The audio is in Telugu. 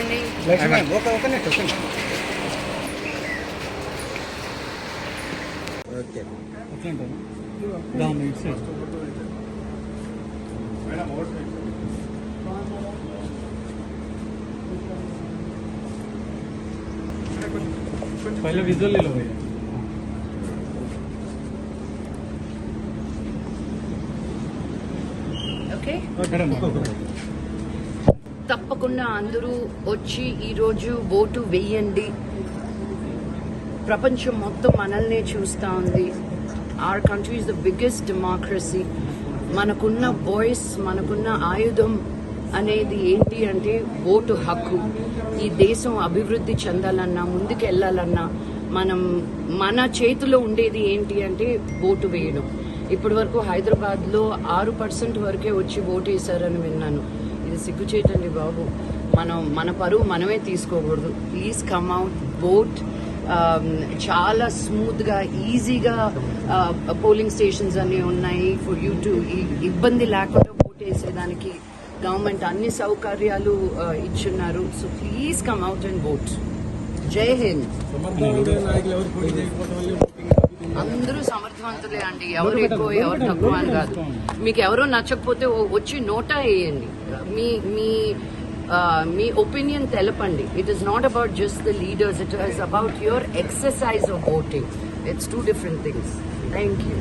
మార్నింగ్. पहले विजुअल ले लो भैया. ఓకే, తప్పకుండా అందరూ వచ్చి ఈరోజు ఓటు వేయండి. ప్రపంచం మొత్తం మనల్నే చూస్తూ ఉంది. Our country is the biggest democracy. మనకున్న వాయిస్, మనకున్న ఆయుధం అనేది ఏంటి అంటే ఓటు హక్కు. ఈ దేశం అభివృద్ధి చెందాలన్నా, ముందుకు వెళ్ళాలన్నా మన చేతిలో ఉండేది ఏంటి అంటే ఓటు వేయడం. ఇప్పటి వరకు హైదరాబాద్లో 6% వరకే వచ్చి ఓటు వేశారని విన్నాను. ఇది సిగ్గుచేటండి బాబు. మన పరువు మనమే తీసుకోకూడదు. Please come out, vote. చాలా స్మూత్గా, ఈజీగా పోలింగ్ స్టేషన్స్ అన్నీ ఉన్నాయి ఫర్ యూ టు. ఇబ్బంది లేకుండా ఓటు వేసేదానికి గవర్నమెంట్ అన్ని సౌకర్యాలు ఇచ్చున్నారు. So please come out and vote. జై హింద్. అందరూ సమర్థవంతులే అండి. ఎవరు ఎక్కువ ఎవరు తక్కువ అని కాదు. మీకు ఎవరో నచ్చకపోతే వచ్చి నోటా వేయండి. మీ ఒపీనియన్ తెలపండి. It is not about just the leaders, it is about your exercise of voting. It's two different things. Thank you.